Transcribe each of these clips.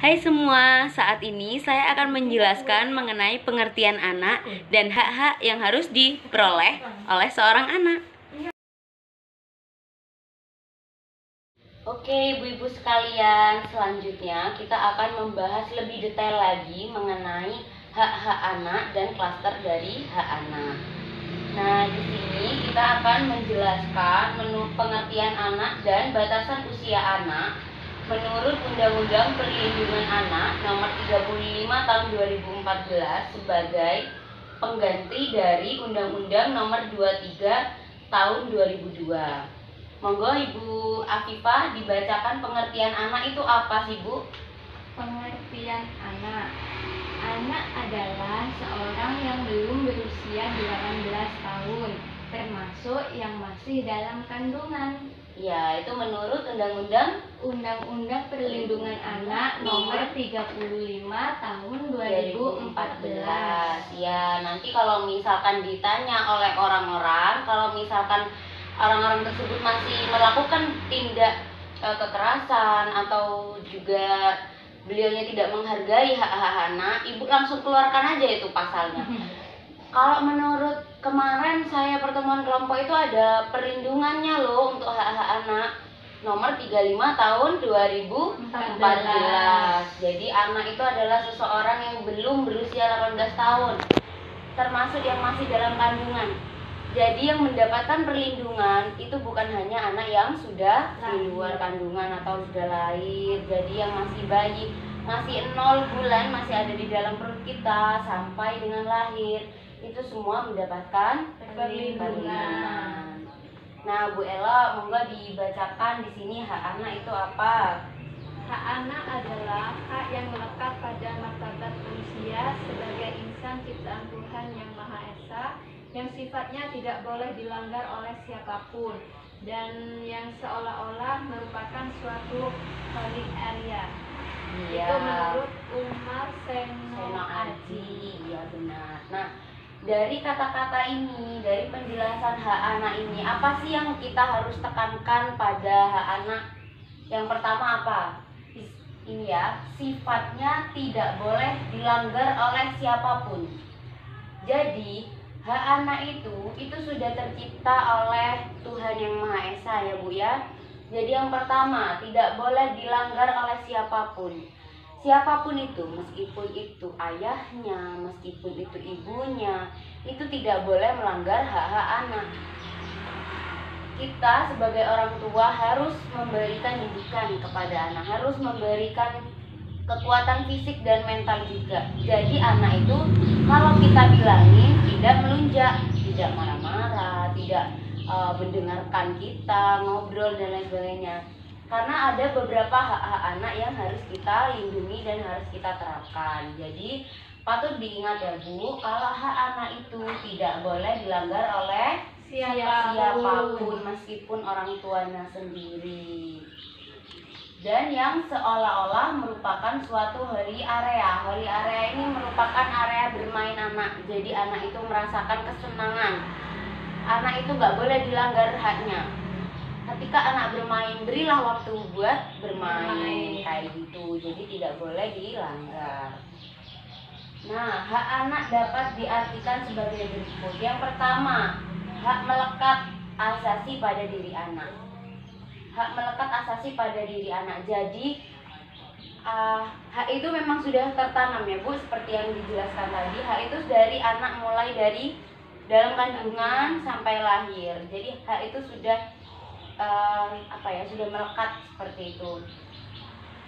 Hai semua, saat ini saya akan menjelaskan mengenai pengertian anak dan hak-hak yang harus diperoleh oleh seorang anak. Oke, ibu-ibu sekalian, selanjutnya kita akan membahas lebih detail lagi mengenai hak-hak anak dan klaster dari hak anak. Nah, di sini kita akan menjelaskan pengertian anak dan batasan usia anak menurut Undang-Undang Perlindungan Anak Nomor 35 Tahun 2014 sebagai pengganti dari Undang-Undang Nomor 23 Tahun 2002. Monggo Ibu Afifah dibacakan pengertian anak itu apa sih, Bu? Pengertian anak. Anak adalah seorang yang belum berusia 18 tahun, termasuk yang masih dalam kandungan. Ya, itu menurut Undang-Undang Perlindungan Anak Nomor 35 Tahun 2014. Ya, nanti kalau misalkan ditanya oleh orang-orang, kalau misalkan orang-orang tersebut masih melakukan tindak kekerasan atau juga beliaunya tidak menghargai hak-hak anak, Ibu langsung keluarkan aja itu pasalnya. Kalau menurut kemarin saya pertemuan kelompok itu ada perlindungannya loh untuk hak-hak anak nomor 35 tahun 2014. Jadi anak itu adalah seseorang yang belum berusia 18 tahun, termasuk yang masih dalam kandungan. Jadi yang mendapatkan perlindungan itu bukan hanya anak yang sudah di luar kandungan atau sudah lahir. Jadi yang masih bayi, masih 0 bulan, masih ada di dalam perut kita sampai dengan lahir, itu semua mendapatkan perlindungan. Nah, Bu Ella, monggo dibacakan di sini hak anak itu apa? Hak anak adalah hak yang melekat pada martabat manusia sebagai insan ciptaan Tuhan yang Maha Esa, yang sifatnya tidak boleh dilanggar oleh siapapun dan yang seolah-olah merupakan suatu holy area. Iya. Itu menurut Umar Seno Aji. Iya, benar. Nah, dari kata-kata ini, dari penjelasan hak anak ini, apa sih yang kita harus tekankan pada hak anak? Yang pertama apa? Ini ya, sifatnya tidak boleh dilanggar oleh siapapun. Jadi, hak anak itu sudah tercipta oleh Tuhan yang Maha Esa ya Bu ya. Jadi yang pertama, tidak boleh dilanggar oleh siapapun. Siapapun itu, meskipun itu ayahnya, meskipun itu ibunya, itu tidak boleh melanggar hak-hak anak. Kita sebagai orang tua harus memberikan didikan kepada anak, harus memberikan kekuatan fisik dan mental juga. Jadi anak itu kalau kita bilangin tidak melunjak, tidak marah-marah, tidak mendengarkan kita ngobrol dan lain sebagainya. Karena ada beberapa hak-hak anak yang harus kita lindungi dan harus kita terapkan. Jadi patut diingat ya Bu, kalau hak anak itu tidak boleh dilanggar oleh siapapun meskipun orang tuanya sendiri. Dan yang seolah-olah merupakan suatu holy area. Holy area ini merupakan area bermain anak. Jadi anak itu merasakan kesenangan. Anak itu nggak boleh dilanggar haknya. Ketika anak bermain, berilah waktu buat bermain kayak gitu. Jadi tidak boleh dilanggar. Nah, hak anak dapat diartikan sebagai berikut. Yang pertama, hak melekat asasi pada diri anak. Hak melekat asasi pada diri anak. Jadi hak itu memang sudah tertanam ya Bu, seperti yang dijelaskan tadi. Hak itu dari anak mulai dari dalam kandungan sampai lahir. Jadi hak itu sudah sudah melekat seperti itu.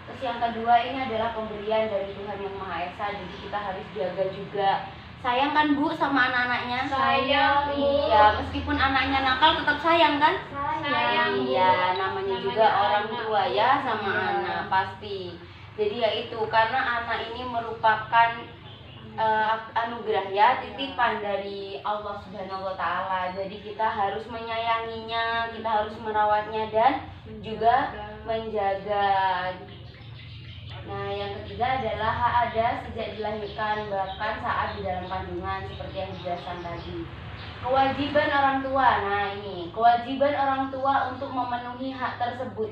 Terus yang kedua, ini adalah pemberian dari Tuhan yang Maha Esa. Jadi kita harus jaga juga. Sayang kan Bu sama anak-anaknya? Sayang Bu. Iya, meskipun anaknya nakal tetap sayang kan? Sayang Bu. Iya, namanya juga orang tua ya sama anak pasti. Jadi ya itu, karena anak ini merupakan anugerah ya, titipan dari Allah Subhanahu wa Ta'ala. Jadi kita harus menyayanginya, kita harus merawatnya dan juga menjaga. Nah, yang ketiga adalah hak ada sejak dilahirkan, bahkan saat di dalam kandungan, seperti yang dijelaskan tadi. Kewajiban orang tua. Nah, ini kewajiban orang tua untuk memenuhi hak tersebut.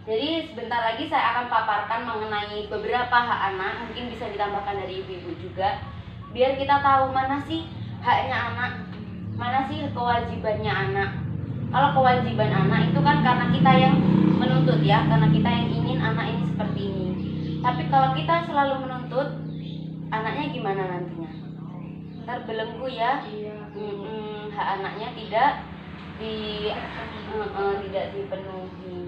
Jadi sebentar lagi saya akan paparkan mengenai beberapa hak anak, mungkin bisa ditambahkan dari ibu-ibu juga, biar kita tahu mana sih haknya anak, mana sih kewajibannya anak. Kalau kewajiban anak itu kan karena kita yang menuntut ya, karena kita yang ingin anak ini seperti ini. Tapi kalau kita selalu menuntut, anaknya gimana nantinya? Ntar belenggu ya. Hak anaknya tidak dipenuhi.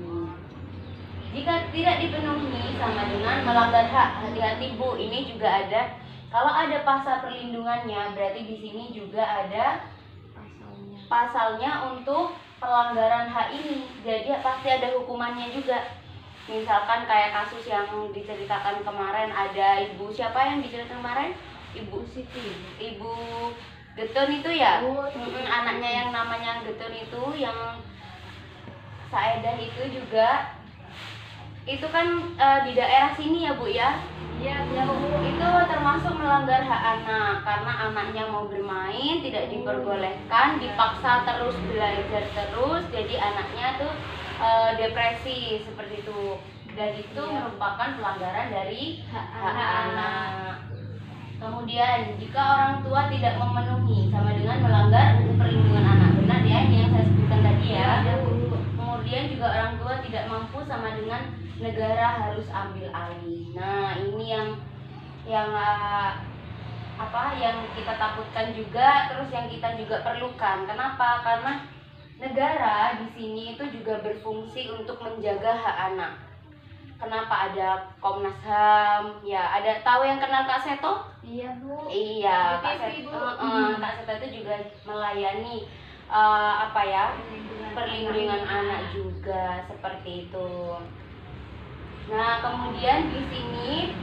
Jika tidak dipenuhi sama dengan melanggar hak. Hati-hati Bu, ini juga ada. Kalau ada pasal perlindungannya, berarti di sini juga ada pasalnya untuk pelanggaran hak ini. Jadi pasti ada hukumannya juga. Misalkan kayak kasus yang diceritakan kemarin, ada ibu siapa yang diceritakan kemarin? Ibu Siti, Ibu Getun itu ya. Anaknya yang namanya Getun itu, yang Saedah itu juga. Itu kan di daerah sini ya Bu ya. Iya, Itu termasuk melanggar hak anak karena anaknya mau bermain tidak diperbolehkan, dipaksa terus belajar terus, jadi anaknya tuh depresi seperti itu. Dan itu merupakan pelanggaran dari hak anak. Kemudian jika orang tua tidak memenuhi, sama dengan melanggar perlindungan anak. Benar ya, ini yang saya sebutkan tadi ya. Kemudian juga orang tua tidak mampu, sama dengan negara harus ambil alih. Nah, ini yang yang kita takutkan juga, terus yang kita juga perlukan. Kenapa? Karena negara di sini itu juga berfungsi untuk menjaga hak anak. Kenapa ada Komnas HAM? Ya, ada, tahu yang kenal Kak Seto? Iya Bu. Iya, Kak Seto. Kak Seto itu juga melayani perlindungan anak juga seperti itu. Nah, kemudian di sini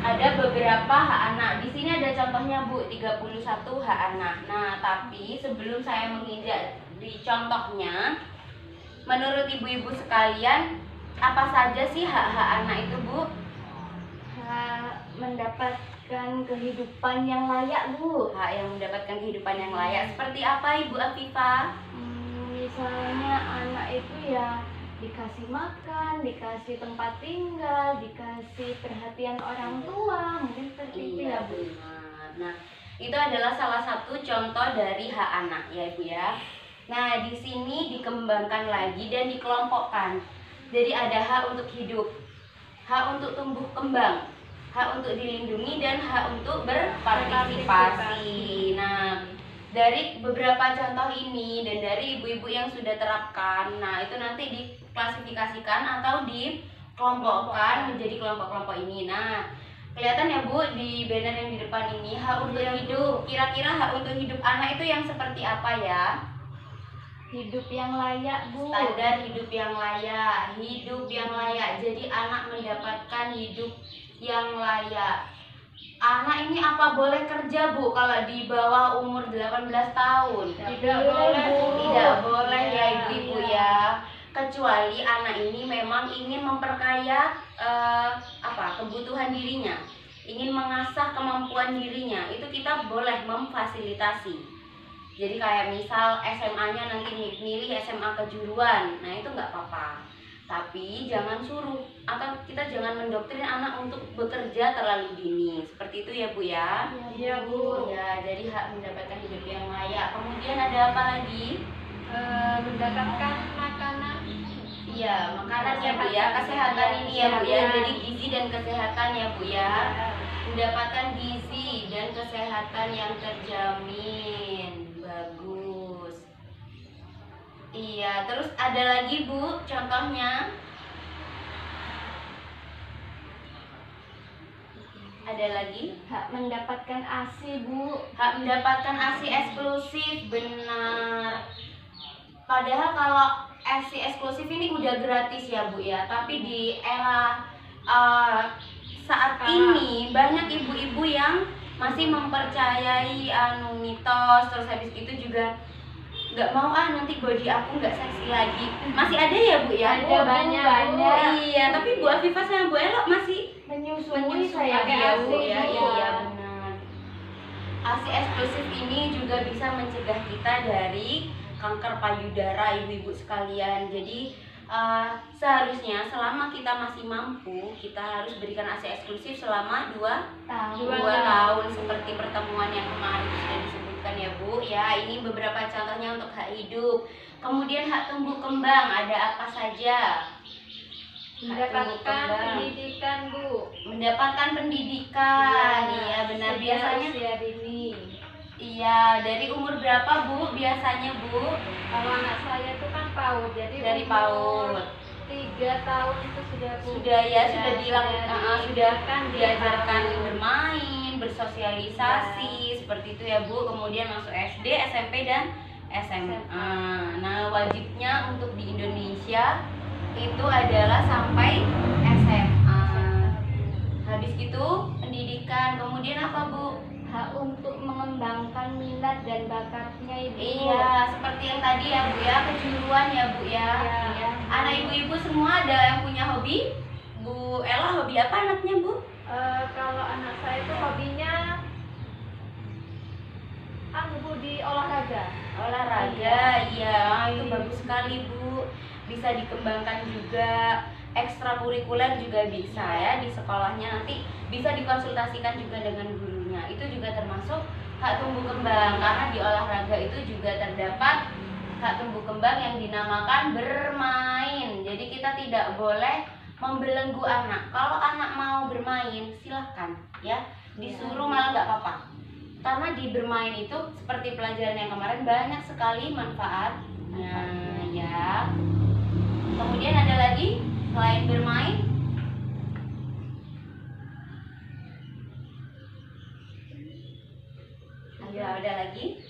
ada beberapa hak anak. Di sini ada contohnya Bu, 31 hak anak. Nah, tapi sebelum saya menginjak di contohnya, menurut ibu-ibu sekalian, apa saja sih hak-hak anak itu Bu? Hak mendapatkan kehidupan yang layak Bu. Hak yang mendapatkan kehidupan yang layak. Seperti apa Ibu Afifah? Misalnya anak itu ya dikasih makan, dikasih tempat tinggal, dikasih perhatian orang tua, mungkin seperti itu ya Bu. Benar. Nah, itu adalah salah satu contoh dari hak anak ya Ibu ya. Nah, di sini dikembangkan lagi dan dikelompokkan. Jadi ada hak untuk hidup, hak untuk tumbuh kembang, hak untuk dilindungi, dan hak untuk berpartisipasi. Nah, dari beberapa contoh ini dan dari ibu-ibu yang sudah terapkan, nah itu nanti diklasifikasikan atau dikelompokkan menjadi kelompok-kelompok ini. Nah, kelihatan ya Bu di banner yang di depan ini, hak untuk hidup. Kira-kira hak untuk hidup anak itu yang seperti apa ya? Hidup yang layak Bu. Standar hidup yang layak, hidup yang layak. Jadi anak mendapatkan hidup yang layak. Anak ini apa boleh kerja Bu kalau di bawah umur 18 tahun? Tidak boleh Bu. Tidak boleh ya ibu-ibu ya. Kecuali anak ini memang ingin memperkaya kebutuhan dirinya, ingin mengasah kemampuan dirinya, itu kita boleh memfasilitasi. Jadi kayak misal SMA-nya nanti milih SMA kejuruan, nah itu nggak apa-apa. Tapi jangan suruh atau kita jangan mendoktrin anak untuk bekerja terlalu dini. Seperti itu ya Bu ya. Iya Bu. Ya, jadi hak mendapatkan hidup yang layak. Kemudian ada apa lagi? Mendapatkan makanan. Iya, makanan ya Bu ya. Kesehatan ini ya Bu ya. Jadi gizi dan kesehatan ya Bu ya. Mendapatkan gizi dan kesehatan yang terjamin. Bagus. Iya, terus ada lagi Bu contohnya. Ada lagi? Hak mendapatkan ASI Bu. Hak mendapatkan ASI eksklusif, benar. Padahal kalau ASI eksklusif ini udah gratis ya Bu ya. Tapi di era saat ini banyak ibu-ibu yang masih mempercayai mitos, terus habis itu juga nggak mau nanti body aku nggak seksi lagi. Masih ada ya Bu ya? Ada banyak. Iya, tapi Bu Afifah sama Bu Elo masih Menyusui saya saya Bu ya. ASI. Iya benar. ASI eksklusif ini juga bisa mencegah kita dari kanker payudara ibu-ibu sekalian. Jadi seharusnya selama kita masih mampu, kita harus berikan ASI eksklusif selama 2 tahun seperti pertemuan yang kemarin sudah disebutkan ya Bu ya. Ini beberapa contohnya untuk hak hidup. Kemudian hak tumbuh kembang ada apa saja? Mendapatkan pendidikan, Bu. Mendapatkan pendidikan, iya benar. Biasanya usia dini. Iya, dari umur berapa Bu biasanya Bu? Kalau anak saya itu kan PAUD, jadi Dari PAUD 3 tahun itu sudah, Bu. sudah ya, sudah dilakukan, sudah diajarkan PAUD. bermain, bersosialisasi seperti itu ya Bu. Kemudian masuk SD, SMP dan SMA. Nah, wajibnya untuk di Indonesia itu adalah sampai SMA. Habis gitu pendidikan, kemudian apa Bu? Hak untuk mengembangkan minat dan bakatnya Ibu. Iya, seperti yang tadi ya Bu ya, kejuruan ya Bu ya. Iya. Anak ibu-ibu semua ada yang punya hobi? Bu Ella hobi apa anaknya Bu? Kalau anak saya itu hobinya Bu di olahraga. Olahraga, iya itu bagus sekali Bu. Bisa dikembangkan juga, ekstrakurikuler juga bisa ya di sekolahnya, nanti bisa dikonsultasikan juga dengan gurunya. Itu juga termasuk hak tumbuh kembang, karena di olahraga itu juga terdapat hak tumbuh kembang yang dinamakan bermain. Jadi kita tidak boleh membelenggu anak. Kalau anak mau bermain silahkan ya, disuruh malah nggak apa-apa. Karena di bermain itu seperti pelajaran yang kemarin banyak sekali manfaatnya ya. Kemudian ada lagi selain bermain? Ada lagi?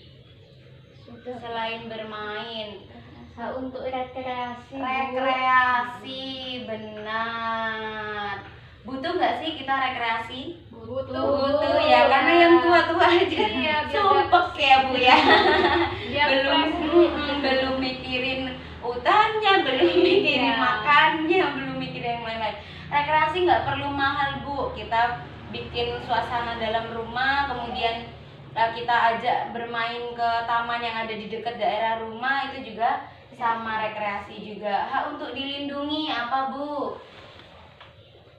Sudah. Selain bermain, Hak untuk rekreasi. rekreasi, benar. Butuh nggak sih kita rekreasi? Butuh ya, karena yang tua-tua aja Iya, biar sumpek ya Bu ya. Biar belum mikirin utannya, belum mikirin Iya. makannya, belum mikirin yang lain-lain. Rekreasi nggak perlu mahal Bu, kita bikin suasana dalam rumah, kemudian kita ajak bermain ke taman yang ada di dekat daerah rumah, itu juga sama rekreasi juga. Hak untuk dilindungi apa Bu?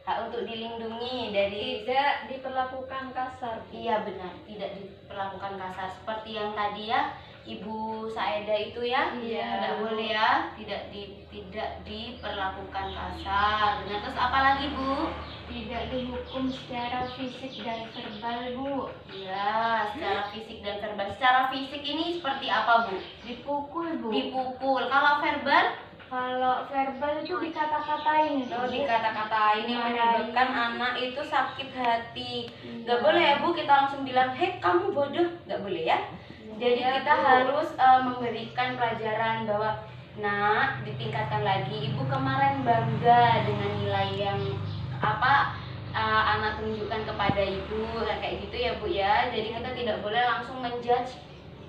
Hak untuk dilindungi dari Tidak diperlakukan kasar. iya benar, tidak diperlakukan kasar seperti yang tadi ya Ibu Saeda itu ya. Iya. Tidak boleh ya, tidak diperlakukan kasar. Benar. Terus apa lagi Bu? Tidak dihukum secara fisik dan verbal, Bu. Iya, secara fisik dan verbal. Secara fisik ini seperti apa Bu? Dipukul, Bu. Dipukul. Kalau verbal? Kalau verbal itu dikata-katain. Oh, dikata-katain yang menyebabkan anak itu sakit hati. Gak boleh ya Bu, kita langsung bilang, hei kamu bodoh. Gak boleh ya. Jadi Iya, kita Bu. harus memberikan pelajaran bahwa, nak, ditingkatkan lagi. Ibu kemarin bangga dengan nilai yang anak tunjukkan kepada ibu, kayak gitu ya Bu ya. Jadi kita tidak boleh langsung menjudge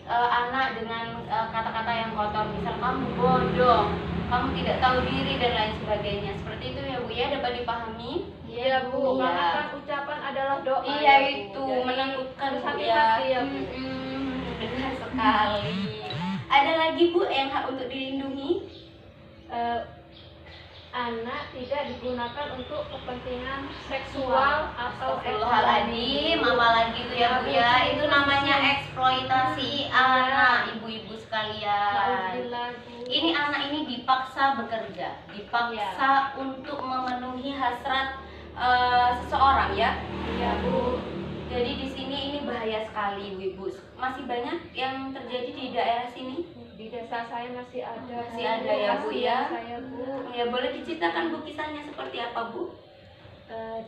anak dengan kata-kata yang kotor. Misal kamu bodoh, kamu tidak tahu diri dan lain sebagainya. Seperti itu ya Bu ya, dapat dipahami? Iya, Bu. Iya. Karena kan ucapan adalah doa. Iya ya, Bu. itu Jadi, menentukan harus Bu hati-hati ya, Bu. Benar sekali. Ada lagi Bu yang hak untuk dilindungi? Anak tidak digunakan untuk kepentingan seksual atau Astagfirullahaladzim, apalagi itu ya Bu ya. Itu namanya eksploitasi anak, ibu-ibu sekalian. Ini anak ini dipaksa bekerja, dipaksa untuk memenuhi hasrat seseorang ya. Iya, Bu. Jadi di sini ini bahaya sekali ibu-ibu. Masih banyak yang terjadi di daerah sini. Di desa saya masih ada. Masih ada ya, Bu, ya? Saya, Bu. Ya boleh diceritakan Bu kisahnya seperti apa Bu?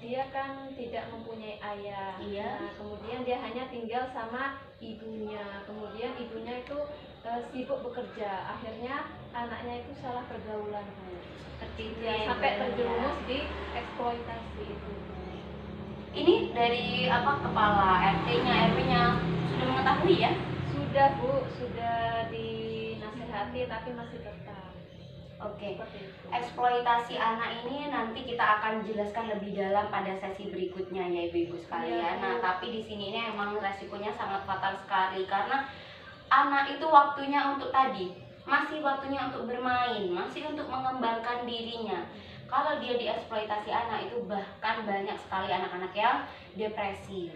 Dia kan tidak mempunyai ayah. Iya. Nah, kemudian dia hanya tinggal sama ibunya. Kemudian ibunya itu sibuk bekerja. Akhirnya anaknya itu salah pergaulan, Bu. Seperti itu Ya, ya, sampai Bu, terjerumus ya. di eksploitasi itu. Ini dari kepala RT-nya, RW-nya sudah mengetahui ya? Sudah, Bu, sudah dinasehati tapi masih tetap. Oke. Seperti itu. Eksploitasi anak ini nanti kita akan jelaskan lebih dalam pada sesi berikutnya ya ibu-ibu sekalian. Iya, Bu. Nah, tapi di sini ini emang resikonya sangat fatal sekali karena anak itu waktunya untuk tadi masih waktunya untuk bermain, masih untuk mengembangkan dirinya. Kalau dia dieksploitasi anak, itu bahkan banyak sekali anak-anak yang depresi,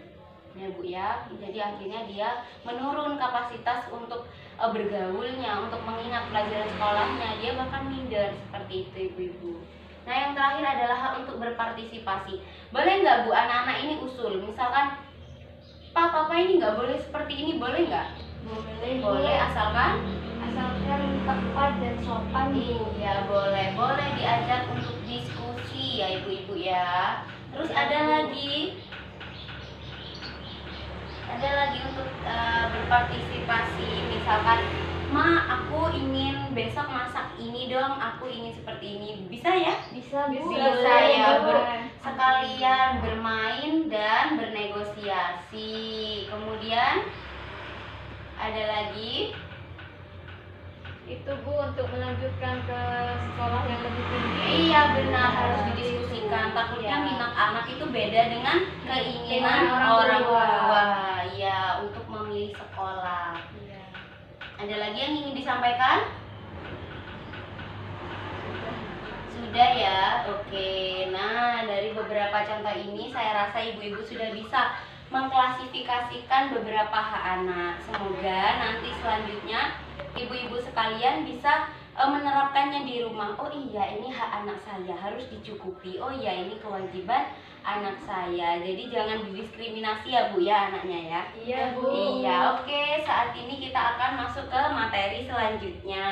ya Bu ya. Jadi akhirnya dia menurun kapasitas untuk bergaulnya, untuk mengingat pelajaran sekolahnya, dia bahkan minder seperti itu ibu-ibu. Nah yang terakhir adalah hak untuk berpartisipasi. Boleh nggak Bu anak-anak ini usul, misalkan Pak, papa ini nggak boleh seperti ini, boleh nggak? Boleh, asalkan tepat dan sopan. iya boleh diajak untuk diskusi ya ibu-ibu ya. Terus ada lagi untuk berpartisipasi, misalkan Ma, aku ingin besok masak ini dong, aku ingin seperti ini, bisa ya? Bisa Bisa ya, sekalian bermain dan bernegosiasi. Kemudian ada lagi itu Bu, untuk melanjutkan ke sekolah yang lebih tinggi. iya benar, harus didiskusikan. Takutnya minat anak itu beda dengan keinginan orang tua. Ya, untuk memilih sekolah. Iya. Ada lagi yang ingin disampaikan? Sudah ya, oke. Nah, dari beberapa contoh ini saya rasa ibu-ibu sudah bisa mengklasifikasikan beberapa hak anak. Semoga nanti selanjutnya ibu-ibu sekalian bisa menerapkannya di rumah. Oh iya, ini hak anak saya harus dicukupi. Oh iya, ini kewajiban anak saya. Jadi jangan didiskriminasi ya Bu ya anaknya ya. Iya Bu. Iya, oke. Saat ini kita akan masuk ke materi selanjutnya.